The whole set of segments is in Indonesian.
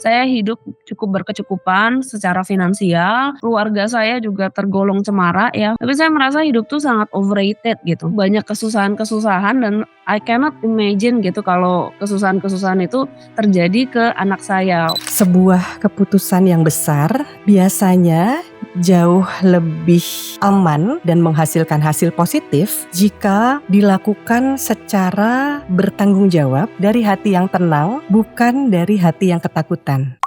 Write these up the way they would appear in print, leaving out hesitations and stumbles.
Saya hidup cukup berkecukupan secara finansial, keluarga saya juga tergolong cemara ya, tapi saya merasa hidup tuh sangat overrated gitu. Banyak kesusahan-kesusahan dan I cannot imagine gitu kalau kesusahan-kesusahan itu terjadi ke anak saya. Sebuah keputusan yang besar biasanya jauh lebih aman dan menghasilkan hasil positif jika dilakukan secara bertanggung jawab dari hati yang tenang, bukan dari hati yang ketakutan.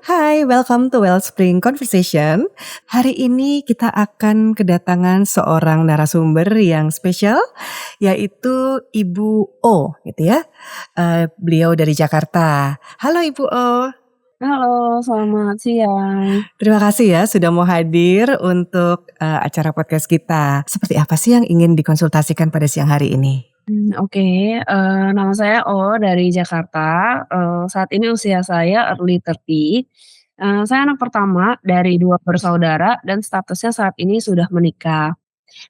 Hai, welcome to Wellspring Conversation. Hari ini kita akan kedatangan seorang narasumber yang spesial, yaitu Ibu O, gitu ya. Beliau dari Jakarta. Halo Ibu O. Halo, selamat siang. Terima kasih ya sudah mau hadir untuk acara podcast kita. Seperti apa sih yang ingin dikonsultasikan pada siang hari ini? Oke, nama saya O dari Jakarta, saat ini usia saya early 30. Saya anak pertama dari 2 bersaudara dan statusnya saat ini sudah menikah.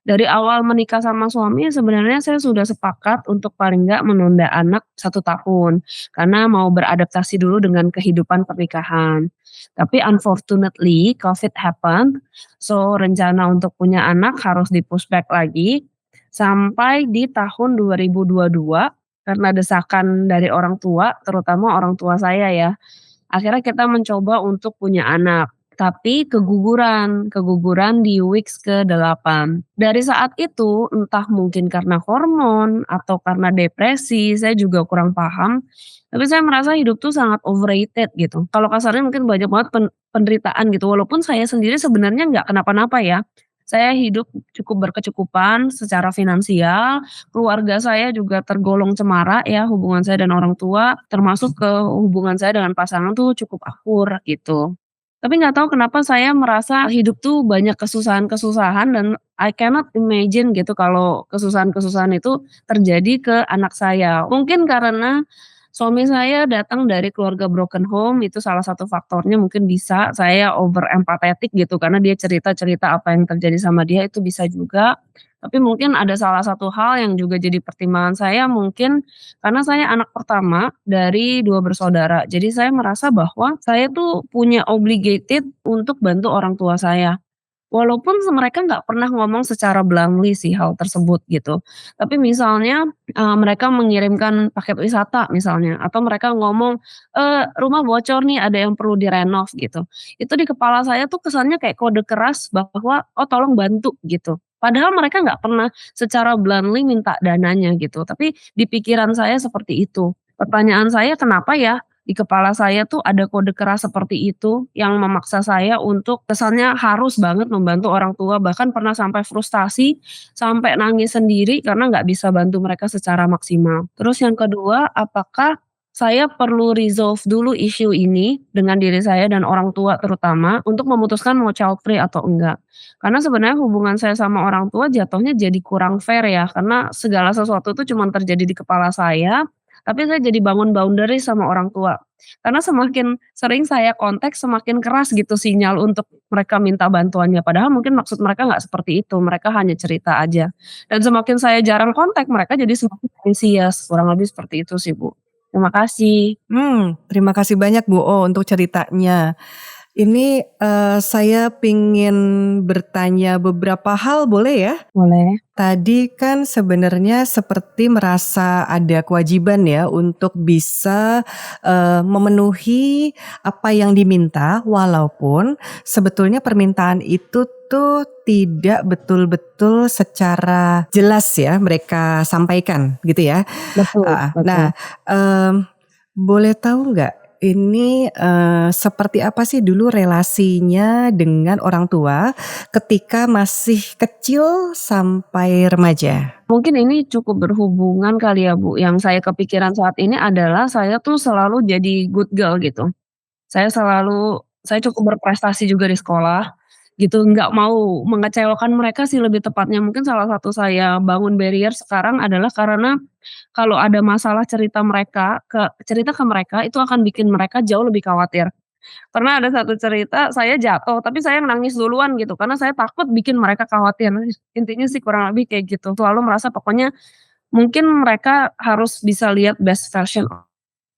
Dari awal menikah sama suami sebenarnya saya sudah sepakat untuk paling nggak menunda anak 1 tahun, karena mau beradaptasi dulu dengan kehidupan pernikahan. Tapi unfortunately Covid happened, so rencana untuk punya anak harus di-push back lagi, sampai di tahun 2022 karena desakan dari orang tua, terutama orang tua saya ya. Akhirnya kita mencoba untuk punya anak, tapi keguguran di weeks ke-8. Dari saat itu, entah mungkin karena hormon atau karena depresi, saya juga kurang paham, tapi saya merasa hidup tuh sangat overrated gitu. Kalau kasarnya mungkin banyak banget penderitaan gitu, walaupun saya sendiri sebenarnya nggak kenapa-napa ya. Saya hidup cukup berkecukupan secara finansial, keluarga saya juga tergolong cemara ya, hubungan saya dan orang tua, termasuk ke hubungan saya dengan pasangan tuh cukup akur gitu. Tapi nggak tahu kenapa saya merasa hidup tuh banyak kesusahan-kesusahan dan I cannot imagine gitu kalau kesusahan-kesusahan itu terjadi ke anak saya. Mungkin karena suami saya datang dari keluarga broken home, itu salah satu faktornya mungkin bisa saya over empathetic gitu, karena dia cerita-cerita apa yang terjadi sama dia itu bisa juga. Tapi mungkin ada salah satu hal yang juga jadi pertimbangan saya mungkin karena saya anak pertama dari 2 bersaudara. Jadi saya merasa bahwa saya tuh punya obligated untuk bantu orang tua saya. Walaupun mereka nggak pernah ngomong secara bluntly sih hal tersebut gitu. Tapi misalnya, mereka mengirimkan paket wisata misalnya atau mereka ngomong, "Rumah bocor nih ada yang perlu direnov," gitu. Itu di kepala saya tuh kesannya kayak kode keras bahwa, "Oh tolong bantu," gitu. Padahal mereka nggak pernah secara bluntly minta dananya gitu, tapi di pikiran saya seperti itu. Pertanyaan saya kenapa ya di kepala saya tuh ada kode keras seperti itu, yang memaksa saya untuk kesannya harus banget membantu orang tua, bahkan pernah sampai frustasi, sampai nangis sendiri karena nggak bisa bantu mereka secara maksimal. Terus yang kedua, apakah saya perlu resolve dulu isu ini dengan diri saya dan orang tua terutama, untuk memutuskan mau child free atau enggak. Karena sebenarnya hubungan saya sama orang tua jatuhnya jadi kurang fair ya, karena segala sesuatu itu cuman terjadi di kepala saya, tapi saya jadi bangun boundary sama orang tua. Karena semakin sering saya kontak, semakin keras gitu sinyal untuk mereka minta bantuannya. Padahal mungkin maksud mereka nggak seperti itu, mereka hanya cerita aja. Dan semakin saya jarang kontak, mereka jadi semakin antusias, kurang lebih seperti itu sih, Bu. Terima kasih. Terima kasih banyak Bu O untuk ceritanya. Ini saya pingin bertanya beberapa hal, boleh ya? Boleh. Tadi kan sebenarnya seperti merasa ada kewajiban ya untuk bisa memenuhi apa yang diminta, walaupun sebetulnya permintaan itu tuh tidak betul-betul secara jelas ya mereka sampaikan gitu ya. Betul betul. Nah, boleh tahu nggak ini seperti apa sih dulu relasinya dengan orang tua ketika masih kecil sampai remaja? Mungkin ini cukup berhubungan kali ya, Bu, yang saya kepikiran saat ini adalah saya tuh selalu jadi good girl gitu. Saya cukup berprestasi juga di sekolah, gitu, nggak mau mengecewakan mereka sih lebih tepatnya. Mungkin salah satu saya bangun barrier sekarang adalah karena kalau ada masalah cerita ke mereka itu akan bikin mereka jauh lebih khawatir. Pernah ada satu cerita saya jatuh, tapi saya yang nangis duluan gitu, karena saya takut bikin mereka khawatir. Intinya sih kurang lebih kayak gitu. Selalu merasa pokoknya mungkin mereka harus bisa lihat best version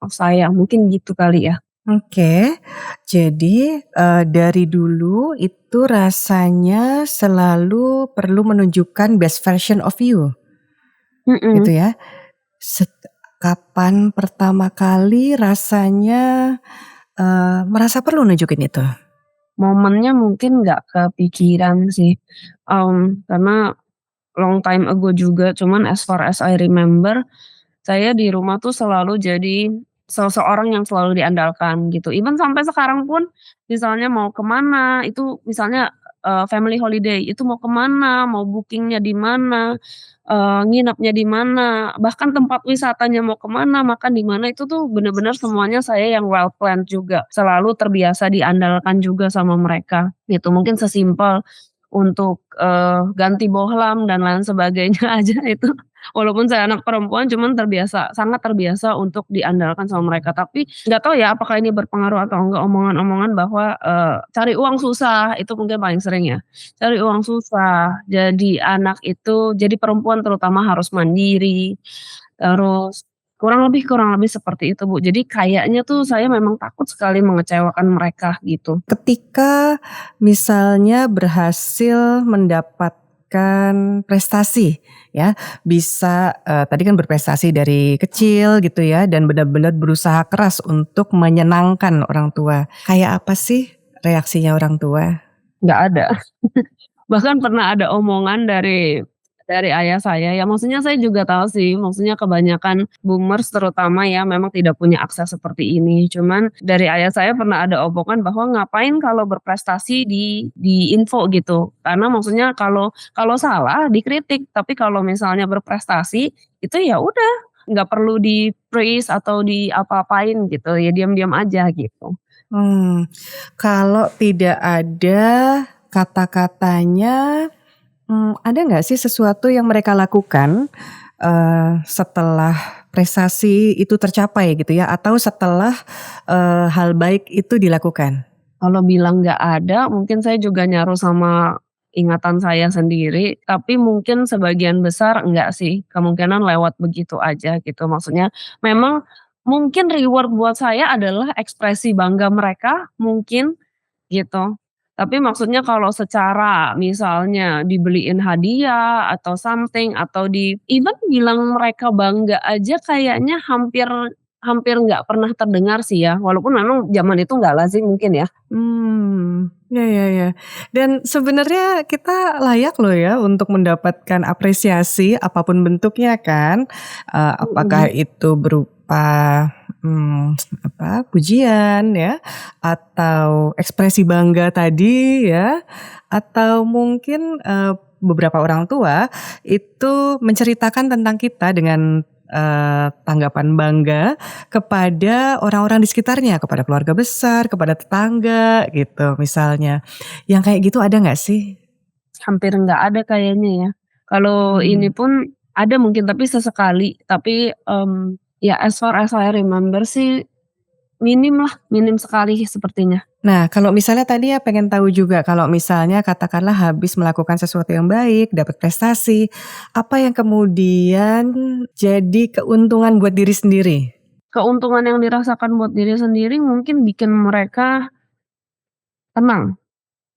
of saya, mungkin gitu kali ya. Oke, jadi, dari dulu itu rasanya selalu perlu menunjukkan best version of you, gitu Mhm. ya? Set Kapan pertama kali rasanya, merasa perlu nunjukin itu? Momennya mungkin nggak kepikiran sih, karena long time ago juga, cuman as far as I remember, saya di rumah tuh selalu jadi seseorang yang selalu diandalkan gitu. Even sampai sekarang pun misalnya mau ke mana, itu misalnya, family holiday, itu mau ke mana, mau booking-nya di mana, nginepnya di mana, bahkan tempat wisatanya mau ke mana, makan di mana, itu tuh bener-bener semuanya saya yang well planned juga. Selalu terbiasa diandalkan juga sama mereka, gitu. Mungkin sesimpel untuk, ganti bohlam dan lain sebagainya aja itu walaupun saya anak perempuan cuman terbiasa, sangat terbiasa untuk diandalkan sama mereka. Tapi nggak tahu ya apakah ini berpengaruh atau enggak omongan-omongan bahwa, cari uang susah itu mungkin paling sering ya. Cari uang susah, jadi anak itu jadi perempuan terutama harus mandiri, terus kurang lebih seperti itu, Bu. Jadi kayaknya tuh saya memang takut sekali mengecewakan mereka gitu. Ketika misalnya berhasil mendapatkan prestasi ya, bisa, tadi kan berprestasi dari kecil gitu ya dan benar-benar berusaha keras untuk menyenangkan orang tua. Kayak apa sih reaksinya orang tua? Nggak ada. Bahkan pernah ada omongan dari ayah saya, ya maksudnya saya juga tahu sih, maksudnya kebanyakan boomers terutama ya memang tidak punya akses seperti ini. Cuman dari ayah saya pernah ada omongan bahwa ngapain kalau berprestasi di info gitu. Karena maksudnya kalau kalau salah dikritik, tapi kalau misalnya berprestasi itu ya udah nggak perlu di-praise atau di apa-apain gitu, ya diam-diam aja gitu. Hmm, kalau tidak ada kata-katanya, ada nggak sih sesuatu yang mereka lakukan, setelah prestasi itu tercapai gitu ya atau setelah, hal baik itu dilakukan? Kalau bilang nggak ada, mungkin saya juga nyaru sama ingatan saya sendiri, tapi mungkin sebagian besar enggak sih, kemungkinan lewat begitu aja gitu. Maksudnya memang mungkin reward buat saya adalah ekspresi bangga mereka, mungkin gitu. Tapi maksudnya kalau secara misalnya dibeliin hadiah atau something atau even bilang mereka bangga aja kayaknya hampir hampir nggak pernah terdengar sih ya, walaupun memang zaman itu nggak lazim mungkin ya. Ya ya ya. Dan sebenarnya kita layak loh ya untuk mendapatkan apresiasi apapun bentuknya kan, apakah Mhm. itu berupa, pujian ya, atau ekspresi bangga tadi ya, atau mungkin, beberapa orang tua itu menceritakan tentang kita dengan, tanggapan bangga kepada orang-orang di sekitarnya, kepada keluarga besar, kepada tetangga gitu misalnya. Yang kayak gitu ada nggak sih? Hampir nggak ada kayaknya ya. Kalau ini Mmm. pun ada mungkin tapi sesekali, tapi, ya as far as I remember sih minim lah, minim sekali sepertinya. Nah, kalau misalnya tadi ya pengen tahu juga kalau misalnya katakanlah habis melakukan sesuatu yang baik, dapat prestasi, apa yang kemudian jadi keuntungan buat diri sendiri? Keuntungan yang dirasakan buat diri sendiri mungkin bikin mereka tenang.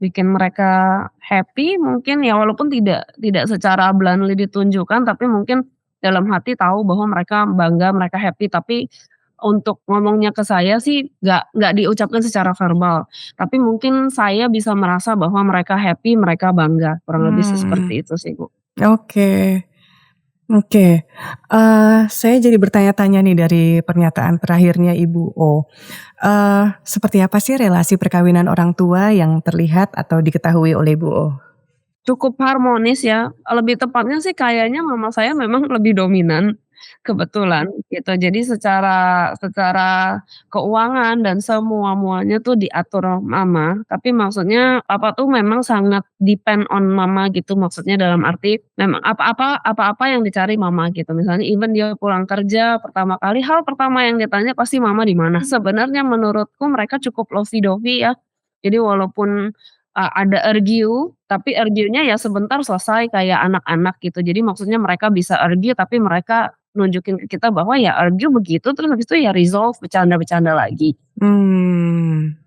Bikin mereka happy mungkin ya walaupun tidak secara bluntly ditunjukkan, tapi mungkin dalam hati tahu bahwa mereka bangga, mereka happy, tapi untuk ngomongnya ke saya sih nggak diucapkan secara verbal, tapi mungkin saya bisa merasa bahwa mereka happy, mereka bangga, kurang lebih sih Mmm, seperti itu sih, Bu. oke. Oke, saya jadi bertanya-tanya nih dari pernyataan terakhirnya Ibu O. Seperti apa sih relasi perkawinan orang tua yang terlihat atau diketahui oleh Ibu O? Cukup harmonis ya, lebih tepatnya sih kayaknya mama saya memang lebih dominan. kebetulan gitu. Jadi secara secara keuangan dan semua-muanya tuh diatur mama, tapi maksudnya papa tuh memang sangat depend on mama gitu, maksudnya dalam arti memang apa-apa yang dicari mama gitu. Misalnya even dia pulang kerja pertama kali, hal pertama yang ditanya pasti mama di mana. Sebenarnya menurutku mereka cukup lovey-dovey ya. Jadi walaupun, ada argue, tapi argue-nya ya sebentar selesai kayak anak-anak gitu. Jadi maksudnya mereka bisa argue, tapi mereka nunjukin ke kita bahwa ya argue begitu, terus habis itu ya resolve, bercanda-bercanda lagi.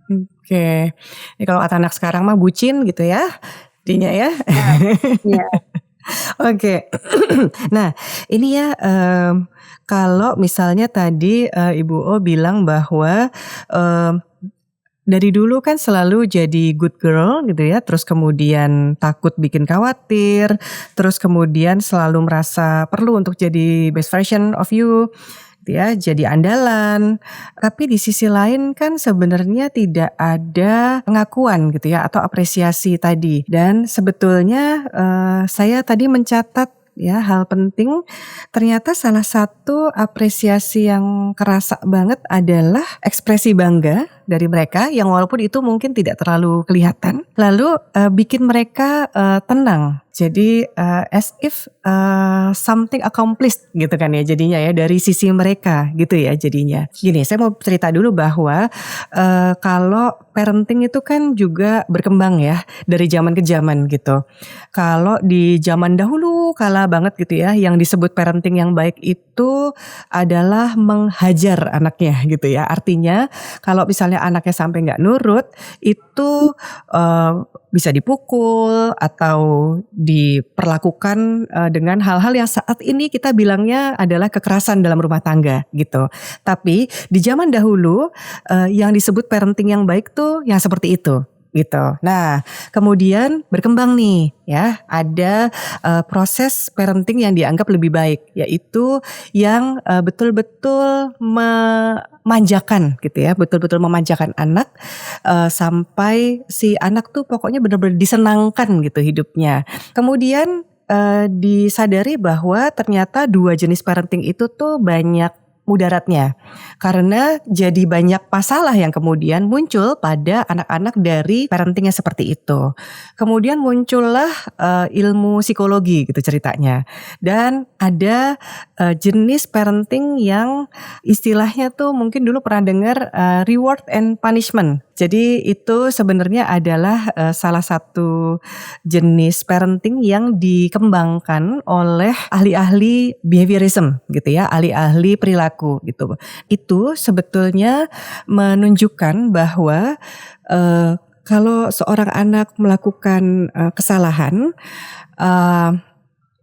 Oke. Ini kalau kata anak sekarang mah bucin gitu ya, jadinya ya. Ya, iya. Oke. Nah, ini ya, kalau misalnya tadi, Ibu O bilang bahwa, mmm, dari dulu kan selalu jadi good girl gitu ya, terus kemudian takut bikin khawatir, terus kemudian selalu merasa perlu untuk jadi best version of you, gitu ya, jadi andalan. Tapi di sisi lain kan sebenarnya tidak ada pengakuan gitu ya, atau apresiasi tadi. Dan sebetulnya, saya tadi mencatat ya hal penting, ternyata salah satu apresiasi yang kerasa banget adalah ekspresi bangga dari mereka yang walaupun itu mungkin tidak terlalu kelihatan, lalu, bikin mereka, tenang. Jadi, as if, something accomplished gitu kan ya jadinya ya dari sisi mereka gitu ya jadinya. Gini, saya mau cerita dulu bahwa, kalau parenting itu kan juga berkembang ya dari zaman ke zaman gitu. Kalau di zaman dahulu kala banget gitu ya, yang disebut parenting yang baik itu adalah menghajar anaknya gitu ya. Artinya kalau misalnya anaknya sampai nggak nurut, itu, bisa dipukul atau diperlakukan, dengan hal-hal yang saat ini kita bilangnya adalah kekerasan dalam rumah tangga gitu. Tapi di zaman dahulu, yang disebut parenting yang baik tuh yang seperti itu, gitu. Nah, kemudian berkembang nih ya, ada, proses parenting yang dianggap lebih baik, yaitu yang, betul-betul memanjakan gitu ya, betul-betul memanjakan anak, sampai si anak tuh pokoknya benar-benar disenangkan gitu hidupnya. Kemudian, disadari bahwa ternyata 2 jenis parenting itu tuh banyak mudaratnya. Karena jadi banyak masalah yang kemudian muncul pada anak-anak dari parenting yang seperti itu. Kemudian muncullah, ilmu psikologi gitu ceritanya. Dan ada, jenis parenting yang istilahnya tuh mungkin dulu pernah dengar, reward and punishment. Jadi itu sebenarnya adalah, salah satu jenis parenting yang dikembangkan oleh ahli-ahli behaviorism gitu ya, ahli-ahli perilaku gitu. Itu sebetulnya menunjukkan bahwa, kalau seorang anak melakukan, kesalahan, eee,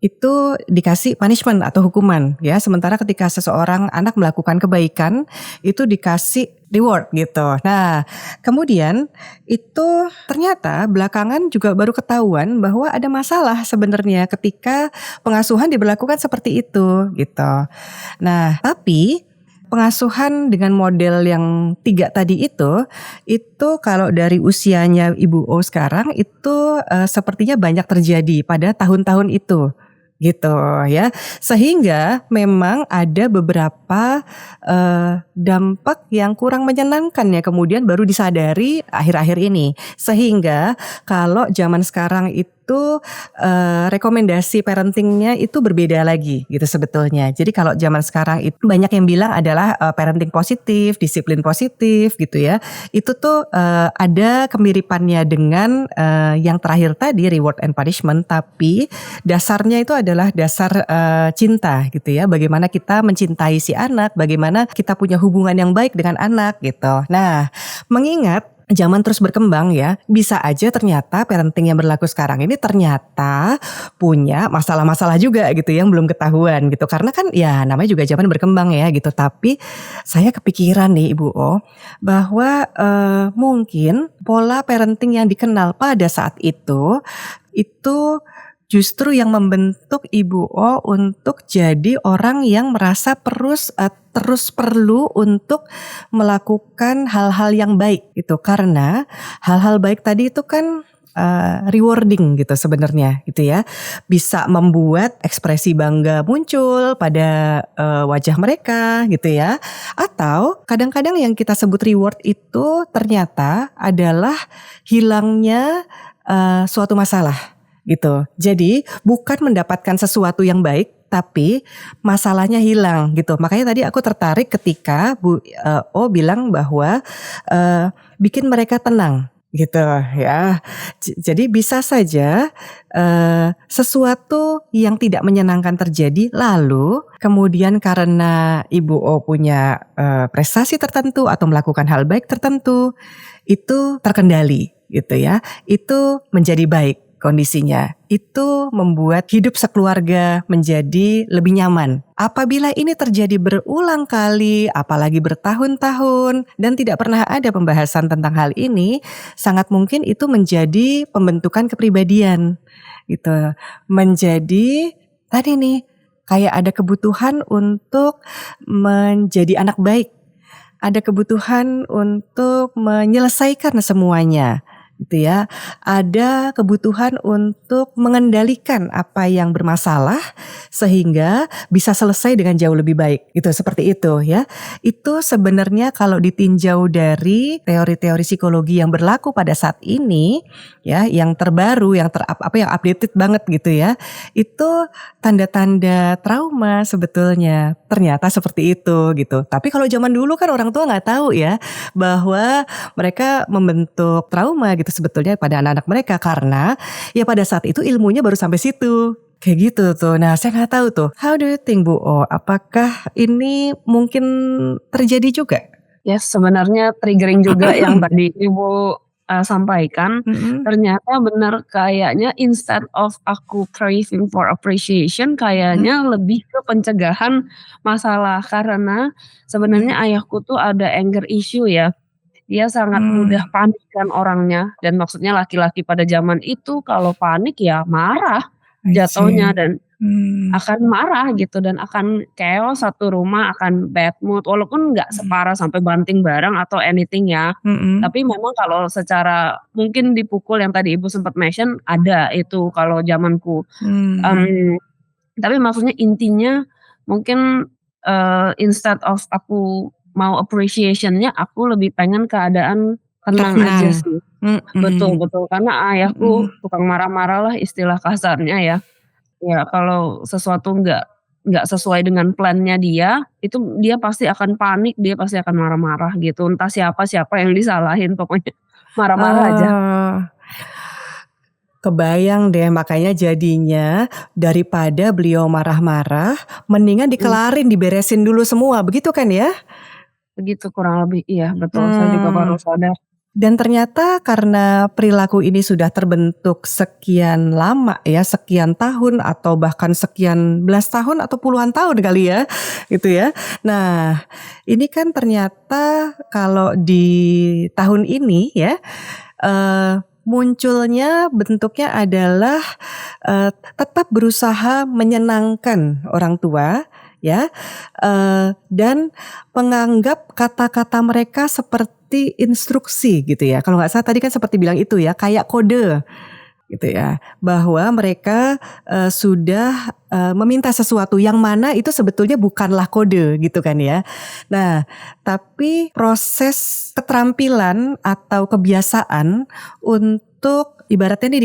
itu dikasih punishment atau hukuman ya, sementara ketika seseorang anak melakukan kebaikan, itu dikasih reward gitu. Nah, kemudian itu ternyata belakangan juga baru ketahuan bahwa ada masalah sebenarnya ketika pengasuhan diberlakukan seperti itu gitu. Nah, tapi pengasuhan dengan model yang 3 tadi itu kalau dari usianya Ibu O sekarang itu, sepertinya banyak terjadi pada tahun-tahun itu, gitu ya. Sehingga memang ada beberapa, dampak yang kurang menyenangkan ya kemudian baru disadari akhir-akhir ini. Sehingga kalau zaman sekarang itu, rekomendasi parenting-nya itu berbeda lagi gitu sebetulnya. Jadi kalau zaman sekarang itu banyak yang bilang adalah, parenting positif, disiplin positif gitu ya. Itu tuh, ada kemiripannya dengan, yang terakhir tadi reward and punishment, tapi dasarnya itu adalah dasar, cinta gitu ya. Bagaimana kita mencintai si anak, bagaimana kita punya hubungan yang baik dengan anak gitu. Nah, mengingat zaman terus berkembang ya, bisa aja ternyata parenting yang berlaku sekarang ini ternyata punya masalah-masalah juga gitu yang belum ketahuan gitu. Karena kan ya namanya juga zaman berkembang ya gitu. Tapi saya kepikiran nih Ibu O, bahwa, mungkin pola parenting yang dikenal pada saat itu justru yang membentuk Ibu O untuk jadi orang yang merasa terus perlu untuk melakukan hal-hal yang baik gitu. Karena hal-hal baik tadi itu kan rewarding gitu sebenarnya gitu ya. Bisa membuat ekspresi bangga muncul pada wajah mereka gitu ya. Atau kadang-kadang yang kita sebut reward itu ternyata adalah hilangnya suatu masalah gitu. Jadi bukan mendapatkan sesuatu yang baik, tapi masalahnya hilang gitu. Makanya tadi aku tertarik ketika O bilang bahwa bikin mereka tenang gitu ya. Jadi bisa saja sesuatu yang tidak menyenangkan terjadi, lalu kemudian karena Ibu O punya prestasi tertentu atau melakukan hal baik tertentu, itu terkendali gitu ya. Itu menjadi baik kondisinya. Itu membuat hidup sekeluarga menjadi lebih nyaman. Apabila ini terjadi berulang kali, apalagi bertahun-tahun, dan tidak pernah ada pembahasan tentang hal ini, sangat mungkin itu menjadi pembentukan kepribadian gitu. Menjadi tadi nih, kayak ada kebutuhan untuk menjadi anak baik. Ada kebutuhan untuk menyelesaikan semuanya gitu ya. Ada kebutuhan untuk mengendalikan apa yang bermasalah sehingga bisa selesai dengan jauh lebih baik. Gitu, seperti itu ya. Itu sebenarnya kalau ditinjau dari teori-teori psikologi yang berlaku pada saat ini ya, yang terbaru, yang yang updated banget gitu ya. Itu tanda-tanda trauma sebetulnya. Ternyata seperti itu gitu. Tapi kalau zaman dulu kan orang tua nggak tahu ya bahwa mereka membentuk trauma gitu sebetulnya pada anak-anak mereka, karena ya pada saat itu ilmunya baru sampai situ. Kayak gitu tuh. Nah, saya nggak tahu tuh. How do you think, Bu O? Apakah ini mungkin terjadi juga? Ya sebenarnya triggering juga yang tadi Ibu, sampaikan. Mhm. Ternyata benar kayaknya instead of aku craving for appreciation, Mhm. kayaknya lebih ke pencegahan masalah. Karena sebenarnya ayahku tuh ada anger issue ya. Dia sangat mudah Mmm, panik kan orangnya, dan maksudnya laki-laki pada zaman itu kalau panik ya marah I jatuhnya, see. dan Mmm, akan marah gitu dan akan chaos, satu rumah akan bad mood, walaupun nggak mhm, separah sampai banting barang atau anything ya. mhm, Tapi memang kalau secara mungkin dipukul yang tadi Ibu sempat mention ada itu kalau zamanku. mmm, Mmm, tapi maksudnya intinya mungkin, instead of aku mau appreciation-nya, aku lebih pengen keadaan tenang aja tenang. sih. Betul Mhm, betul, karena ayahku mhm, tukang marah-marah lah istilah kasarnya ya. Ya kalau sesuatu nggak sesuai dengan plan-nya dia, itu dia pasti akan panik, dia pasti akan marah-marah gitu, entah siapa yang disalahin pokoknya marah-marah aja. oh. Kebayang deh, makanya jadinya daripada beliau marah-marah, mendingan Mhm, dikelarin, diberesin dulu semua, begitu kan ya? begitu kurang lebih, iya betul, saya juga baru Mmm, sadar. dan ternyata karena perilaku ini sudah terbentuk sekian lama ya, sekian tahun atau bahkan sekian belas tahun atau puluhan tahun kali ya, gitu ya. Nah, ini kan ternyata kalau di tahun ini ya, munculnya bentuknya adalah, tetap berusaha menyenangkan orang tua ya, dan menganggap kata-kata mereka seperti instruksi gitu ya. Kalau nggak salah tadi kan seperti bilang itu ya, kayak kode gitu ya, bahwa mereka, sudah, meminta sesuatu yang mana itu sebetulnya bukanlah kode gitu kan ya. Nah, tapi proses keterampilan atau kebiasaan untuk ibaratnya nih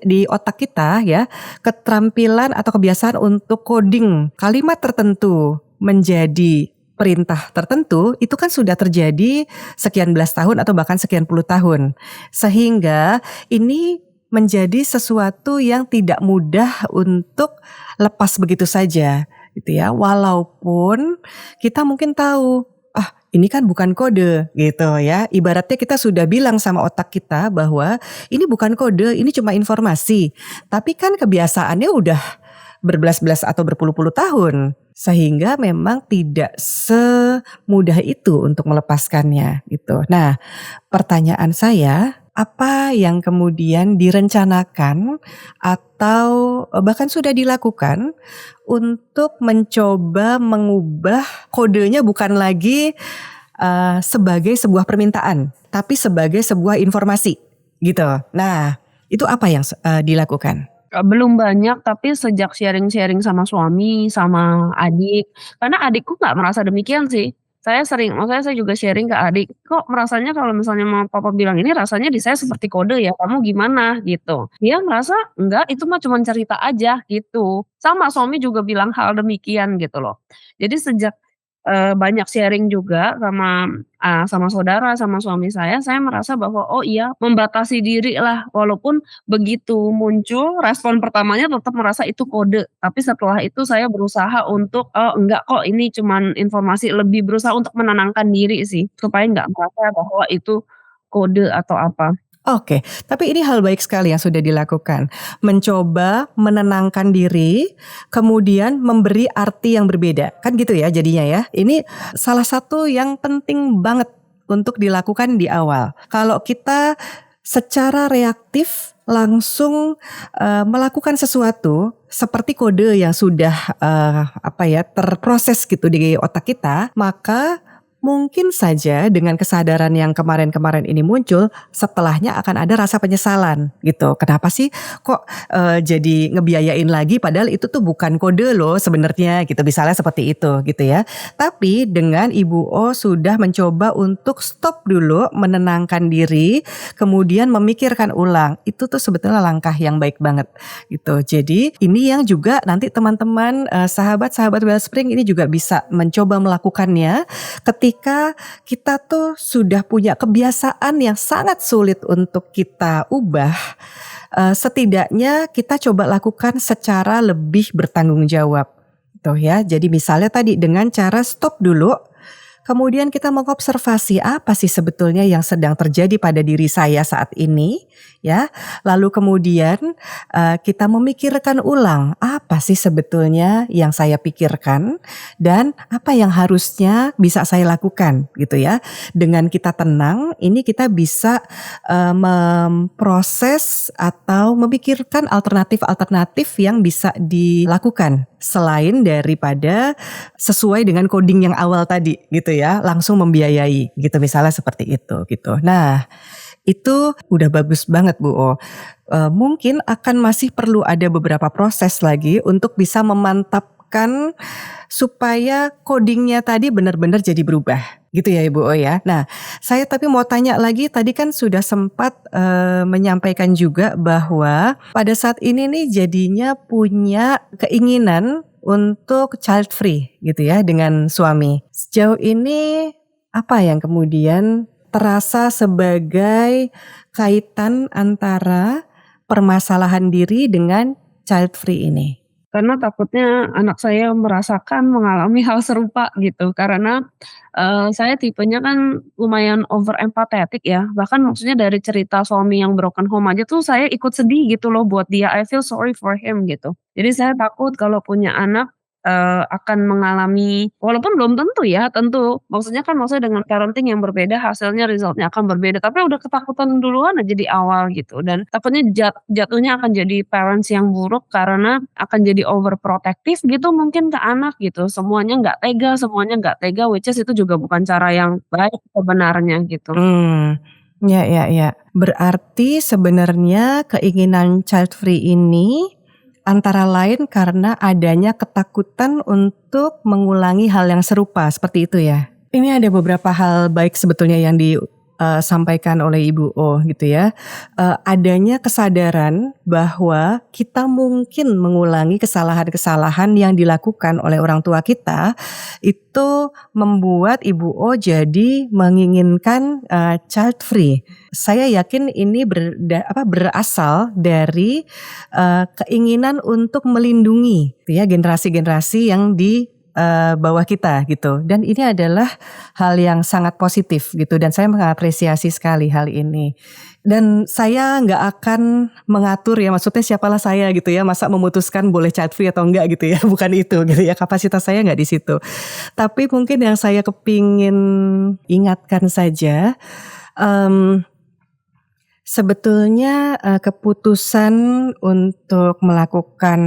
di otak kita ya, keterampilan atau kebiasaan untuk coding kalimat tertentu menjadi perintah tertentu, itu kan sudah terjadi sekian belas tahun atau bahkan sekian puluh tahun. Sehingga ini menjadi sesuatu yang tidak mudah untuk lepas begitu saja, gitu ya. Walaupun kita mungkin tahu, "Ah, ini kan bukan kode," gitu ya. Ibaratnya kita sudah bilang sama otak kita bahwa, "Ini bukan kode, ini cuma informasi." Tapi kan kebiasaannya udah berbelas-belas atau berpuluh-puluh tahun, sehingga memang tidak semudah itu untuk melepaskannya, gitu. Nah, pertanyaan saya, apa yang kemudian direncanakan atau, bahkan sudah dilakukan untuk mencoba mengubah kodenya bukan lagi, sebagai sebuah permintaan, tapi sebagai sebuah informasi, gitu. Nah, Itu apa yang dilakukan? Belum banyak, tapi sejak sharing-sharing sama suami, sama adik, karena adikku nggak merasa demikian sih. Maksudnya saya juga sharing ke adik, "Kok merasanya kalau misalnya mama papa bilang ini rasanya di saya seperti kode ya, kamu gimana?" Gitu. Dia merasa, "Enggak, itu mah cuman cerita aja," gitu. Sama suami juga bilang hal demikian gitu loh. Jadi sejak, banyak sharing juga sama saudara, sama suami saya merasa bahwa, oh iya membatasi diri lah, walaupun begitu muncul, respon pertamanya tetap merasa itu kode, tapi setelah itu saya berusaha untuk, "Oh enggak kok, ini cuman informasi," lebih berusaha untuk menenangkan diri sih, supaya nggak merasa bahwa itu kode atau apa. Oke, tapi ini hal baik sekali yang sudah dilakukan. Mencoba menenangkan diri, kemudian memberi arti yang berbeda. Kan gitu ya jadinya ya. Ini salah satu yang penting banget untuk dilakukan di awal. Kalau kita secara reaktif langsung melakukan sesuatu seperti kode yang sudah terproses gitu di otak kita, maka mungkin saja dengan kesadaran yang kemarin-kemarin ini muncul, setelahnya akan ada rasa penyesalan gitu. Kenapa sih kok jadi ngebiayain lagi padahal itu tuh bukan kode loh sebenarnya gitu. Misalnya seperti itu gitu ya. Tapi dengan Ibu O sudah mencoba untuk stop dulu, menenangkan diri, kemudian memikirkan ulang. Itu tuh sebetulnya langkah yang baik banget gitu. Jadi ini yang juga nanti teman-teman sahabat-sahabat Wellspring ini juga bisa mencoba melakukannya ketika kita tuh sudah punya kebiasaan yang sangat sulit untuk kita ubah, setidaknya kita coba lakukan secara lebih bertanggung jawab, gitu ya. Jadi misalnya tadi dengan cara stop dulu, kemudian kita mengobservasi apa sih sebetulnya yang sedang terjadi pada diri saya saat ini, ya. Lalu kemudian kita memikirkan ulang apa sih sebetulnya yang saya pikirkan dan apa yang harusnya bisa saya lakukan, gitu ya. Dengan kita tenang, ini kita bisa memproses atau memikirkan alternatif-alternatif yang bisa dilakukan selain daripada sesuai dengan coding yang awal tadi gitu ya, langsung membiayai gitu misalnya seperti itu gitu. Nah, itu udah bagus banget Bu O. Mungkin akan masih perlu ada beberapa proses lagi untuk bisa memantapkan supaya codingnya tadi benar-benar jadi berubah gitu ya Ibu O ya. Nah, saya tapi mau tanya lagi, tadi kan sudah sempat menyampaikan juga bahwa pada saat ini nih jadinya punya keinginan untuk child free gitu ya dengan suami. Sejauh ini apa yang kemudian terasa sebagai kaitan antara permasalahan diri dengan child free ini? Karena takutnya anak saya mengalami hal serupa gitu, karena, saya tipenya kan lumayan over empathetic ya, bahkan maksudnya dari cerita suami yang broken home aja tuh saya ikut sedih gitu loh buat dia, I feel sorry for him gitu. Jadi saya takut kalau punya anak, akan mengalami walaupun belum tentu ya, tentu, maksudnya dengan parenting yang berbeda hasilnya, result-nya akan berbeda, tapi udah ketakutan duluan aja di awal gitu, dan takutnya jatuhnya akan jadi parents yang buruk karena akan jadi overprotective gitu mungkin ke anak gitu, semuanya nggak tega, which is itu juga bukan cara yang baik sebenarnya gitu. Ya ya ya. Berarti sebenarnya keinginan child free ini antara lain karena adanya ketakutan untuk mengulangi hal yang serupa, seperti itu ya? Ini ada beberapa hal baik sebetulnya yang disampaikan oleh Ibu O gitu ya. Adanya kesadaran bahwa kita mungkin mengulangi kesalahan-kesalahan yang dilakukan oleh orang tua kita, itu membuat Ibu O jadi menginginkan child free. Saya yakin ini berasal dari keinginan untuk melindungi ya generasi-generasi yang di bawah kita gitu, dan ini adalah hal yang sangat positif gitu, dan saya mengapresiasi sekali hal ini. Dan saya nggak akan mengatur ya, maksudnya siapalah saya gitu ya, masa memutuskan boleh child free atau enggak gitu ya, bukan itu gitu ya, kapasitas saya nggak di situ. Tapi mungkin yang saya kepingin ingatkan saja, Sebetulnya, keputusan untuk melakukan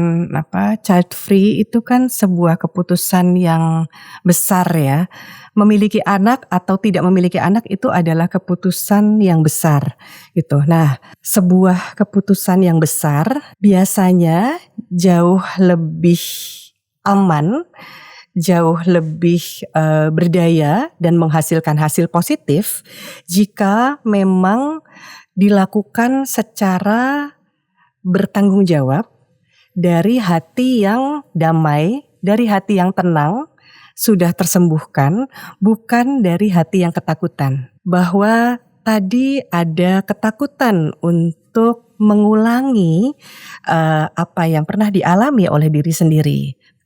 child free itu kan sebuah keputusan yang besar ya. Memiliki anak atau tidak memiliki anak itu adalah keputusan yang besar gitu. Nah, sebuah keputusan yang besar biasanya jauh lebih aman, jauh lebih, berdaya dan menghasilkan hasil positif jika memang dilakukan secara bertanggung jawab, dari hati yang damai, dari hati yang tenang, sudah tersembuhkan, bukan dari hati yang ketakutan. Bahwa tadi ada ketakutan untuk mengulangi, apa yang pernah dialami oleh diri sendiri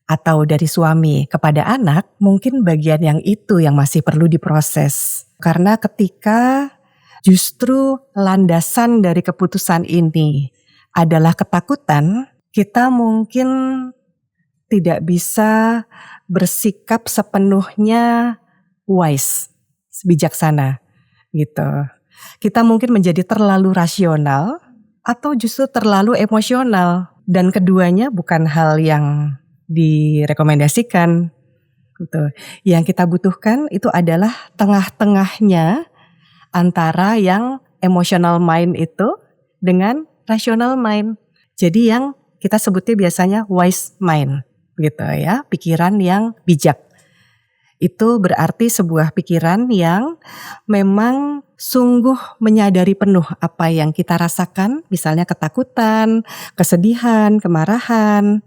atau dari suami kepada anak, mungkin bagian yang itu yang masih perlu diproses. Karena ketika justru landasan dari keputusan ini adalah ketakutan, kita mungkin tidak bisa bersikap sepenuhnya wise, bijaksana gitu. Kita mungkin menjadi terlalu rasional atau justru terlalu emosional, dan keduanya bukan hal yang direkomendasikan gitu. Yang kita butuhkan itu adalah tengah-tengahnya antara yang emotional mind itu dengan rational mind. Jadi yang kita sebutnya biasanya wise mind gitu ya, pikiran yang bijak. Itu berarti sebuah pikiran yang memang sungguh menyadari penuh apa yang kita rasakan, misalnya ketakutan, kesedihan, kemarahan,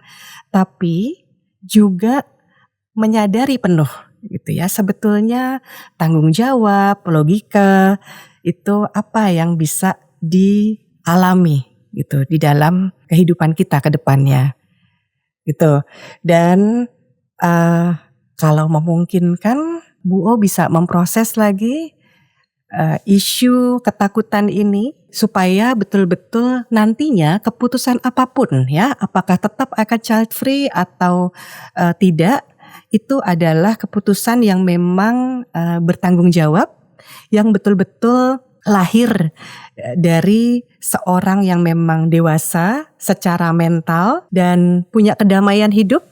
tapi juga menyadari penuh gitu ya, sebetulnya tanggung jawab, logika itu apa yang bisa dialami gitu di dalam kehidupan kita ke depannya gitu. Dan kalau memungkinkan Bu O bisa memproses lagi isu ketakutan ini supaya betul-betul nantinya keputusan apapun ya, apakah tetap akan child free atau tidak, itu adalah keputusan yang memang bertanggung jawab, yang betul-betul lahir dari seorang yang memang dewasa secara mental dan punya kedamaian hidup,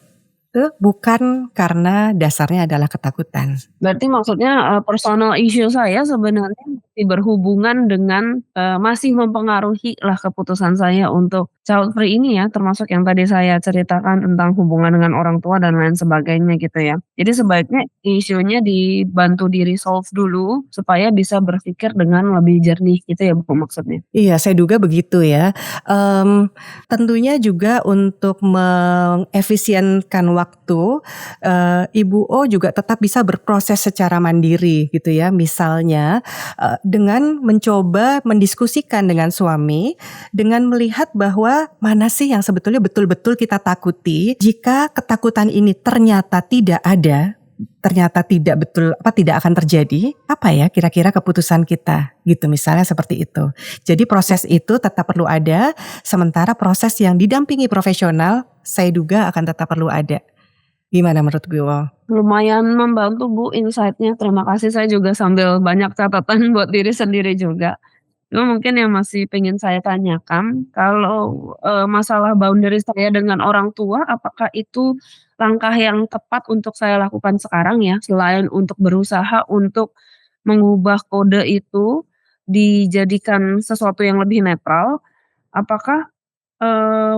bukan karena dasarnya adalah ketakutan. Berarti maksudnya, personal issue saya sebenarnya masih berhubungan dengan, masih mempengaruhi lah keputusan saya untuk child free ini ya, termasuk yang tadi saya ceritakan tentang hubungan dengan orang tua dan lain sebagainya gitu ya. Jadi sebaiknya isunya dibantu di-resolve dulu supaya bisa berpikir dengan lebih jernih gitu ya Bu maksudnya? Iya, saya duga begitu ya. Tentunya juga untuk mengefisienkan waktu, Ibu O juga tetap bisa berproses secara mandiri gitu ya. Misalnya, dengan mencoba mendiskusikan dengan suami, dengan melihat bahwa mana sih yang sebetulnya betul-betul kita takuti. Jika ketakutan ini ternyata tidak ada, ternyata tidak akan terjadi, apa ya kira-kira keputusan kita gitu, misalnya seperti itu. Jadi proses itu tetap perlu ada, sementara proses yang didampingi profesional saya duga akan tetap perlu ada. Gimana menurut Bu? Lumayan membantu Bu insight-nya, terima kasih, saya juga sambil banyak catatan buat diri sendiri juga. Cuma mungkin yang masih pengen saya tanyakan, kalau, masalah boundary saya dengan orang tua, apakah itu langkah yang tepat untuk saya lakukan sekarang ya, selain untuk berusaha untuk mengubah kode itu dijadikan sesuatu yang lebih netral, apakah,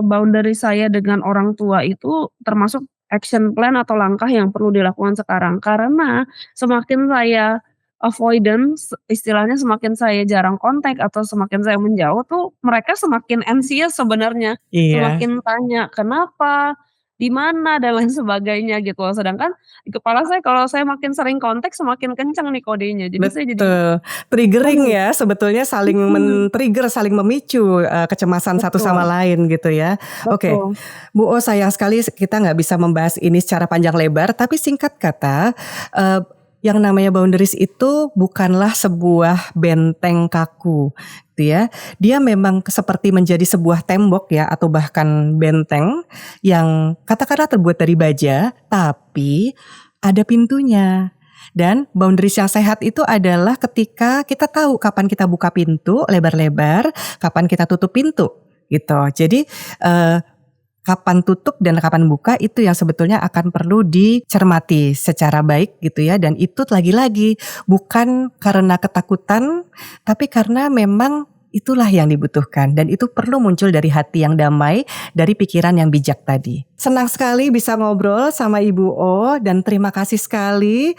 boundary saya dengan orang tua itu termasuk action plan atau langkah yang perlu dilakukan sekarang? Karena semakin saya avoidance, istilahnya semakin saya jarang kontak atau semakin saya menjauh tuh mereka semakin anxious sebenarnya, Iya. semakin tanya, "Kenapa? Di mana?" Dan lain sebagainya gitu loh. Sedangkan di kepala saya kalau saya makin sering kontak semakin kencang nih kodenya. Jadi saya jadi Betul, triggering panik. ya sebetulnya, saling Mhm, men-trigger, saling memicu, kecemasan satu sama betul lain gitu ya. Oke, betul. Bu O sayang sekali kita nggak bisa membahas ini secara panjang lebar, tapi singkat kata, yang namanya boundaries itu bukanlah sebuah benteng kaku gitu ya. Dia memang seperti menjadi sebuah tembok ya, atau bahkan benteng yang katakanlah terbuat dari baja, tapi ada pintunya. Dan boundaries yang sehat itu adalah ketika kita tahu kapan kita buka pintu lebar-lebar, kapan kita tutup pintu gitu. Jadi kapan tutup dan kapan buka itu yang sebetulnya akan perlu dicermati secara baik gitu ya. Dan itu lagi-lagi bukan karena ketakutan, tapi karena memang itulah yang dibutuhkan. Dan itu perlu muncul dari hati yang damai, dari pikiran yang bijak tadi. Senang sekali bisa ngobrol sama Ibu O, dan terima kasih sekali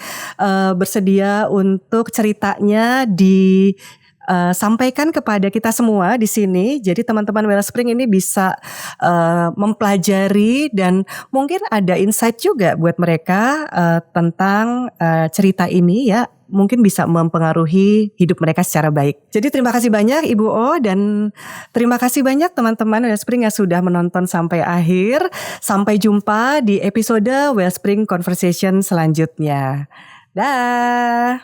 bersedia untuk ceritanya sampaikan kepada kita semua di sini. Jadi teman-teman Wellspring ini bisa mempelajari dan mungkin ada insight juga buat mereka tentang cerita ini ya. Mungkin bisa mempengaruhi hidup mereka secara baik. Jadi terima kasih banyak Ibu O, dan terima kasih banyak teman-teman Wellspring yang sudah menonton sampai akhir. Sampai jumpa di episode Wellspring Conversation selanjutnya. Dah.